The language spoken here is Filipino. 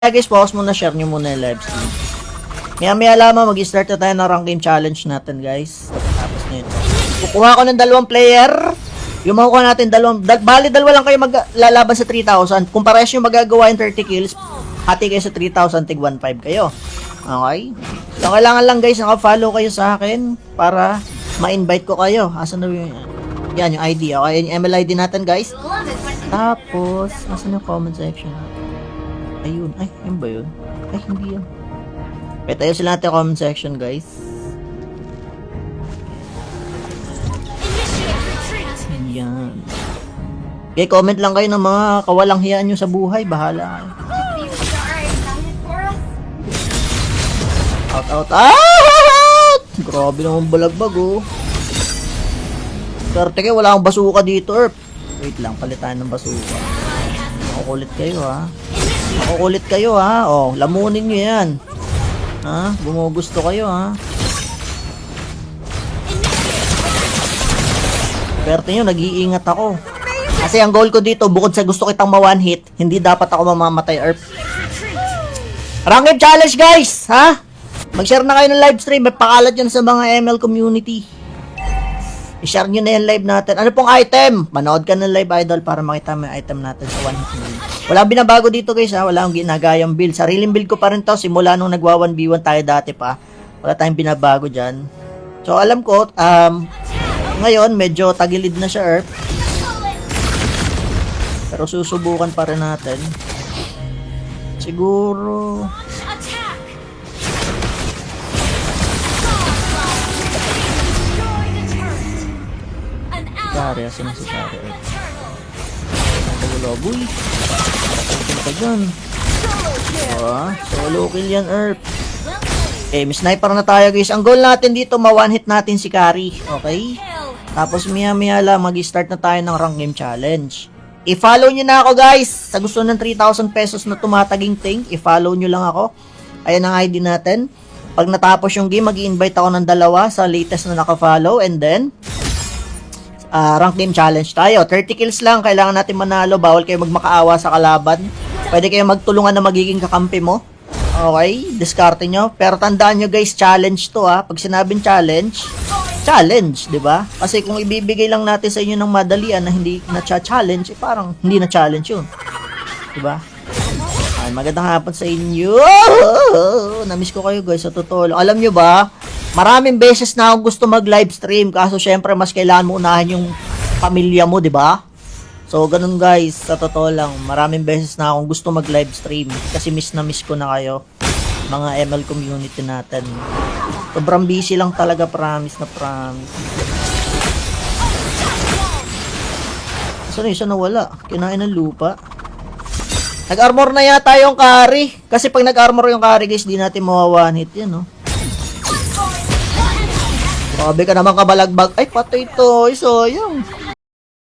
Kaya guys, pause muna, share nyo muna yung live stream. Maya lamang mag-start na tayo ng rank game challenge natin guys. Tapos na yun. Kukuha ko ng 2 player. Yung makukuha natin bali dalawa lang kayo maglalaban sa 3,000. Kung parehas yung magagawa yung 30 kills, hati kayo sa 3,000, tig 1.5 kayo. Okay? So kailangan lang guys, naka-follow kayo sa akin para ma-invite ko kayo. Asan na yung yan yung ID. Okay, yung ML ID natin guys. Tapos, asan yung comment section? Ayun. Ay, yun ba yun? Ay, hindi yan. Kaya tayo sila natin comment section, guys. Yan. Okay, comment lang kayo ng mga kawalang hiyaan nyo sa buhay. Bahala kayo. Out! Grabe naman balagbag, oh. Swerte kayo, wala akong basuka dito, Erp. Wait lang, palitan ng basuka. Makukulit kayo, ha. Makukulit kayo, ha. Oh, lamunin nyo yan. Ha? Bumugusto kayo, ha. Swerte nyo, nag-iingat ako. Kasi ang goal ko dito, bukod sa gusto kitang ma-one hit, hindi dapat ako mamamatay, Erp. Rank game challenge, guys, ha? Mag-share na kayo ng live stream. May pakalat yan sa mga ML community. I-share nyo na yung live natin. Ano pong item? Manood ka ng live, idol, para makita mo yung item natin sa one hit build. Walang binabago dito guys, ha? Walang ginagayang build. Sariling build ko pa rin to. Simula nung nagwa 1v1 tayo dati pa. Wala tayong binabago dyan. So alam ko, ngayon medyo tagilid na siya, Earth. Pero susubukan pa rin natin. Siguro Kari, asan na si Kari? Nagulaboy. Nakapunta ka dyan. Solo kill yan, Earth. Okay, may sniper na tayo guys. Ang goal natin dito, ma-one hit natin si Kari. Okay? Tapos maya lang, mag-start na tayo ng rank game challenge. I-follow nyo na ako guys. Sa gusto ng 3,000 pesos na tumataging-ting, i-follow nyo lang ako. Ayan ang ID natin. Pag natapos yung game, mag-i-invite ako ng 2 sa latest na naka-follow. And then, rank game challenge tayo. 30 kills lang, kailangan natin manalo. Bawal kayo magmakaawa sa kalaban. Pwede kayo magtulungan na magiging kakampi mo. Okay, diskarte nyo. Pero tandaan nyo guys, challenge to, ha. Pag sinabing challenge, challenge, di ba? Kasi kung ibibigay lang natin sa inyo ng madalian na hindi na-challenge, parang hindi na-challenge yun. Di ba? Ay, magandang hapon sa inyo. Namiss ko kayo guys, sa totoo lang. Alam nyo ba, maraming beses na akong gusto mag-live stream, kaso syempre mas kailangan mo unahin yung pamilya mo, di ba? So, ganun guys, sa totoo lang, maraming beses na akong gusto mag-live stream kasi miss na miss ko na kayo, mga ML community natin. Sobrang busy lang talaga, promise na promise. Saan isa nawala? Kinain ng lupa. Nag-armor na yata yung Kari. Kasi pag nag-armor yung Kari guys, di natin mawa-one hit yan, no? Sabi ka naman kabalagbag. Ay, patay to. Sayang.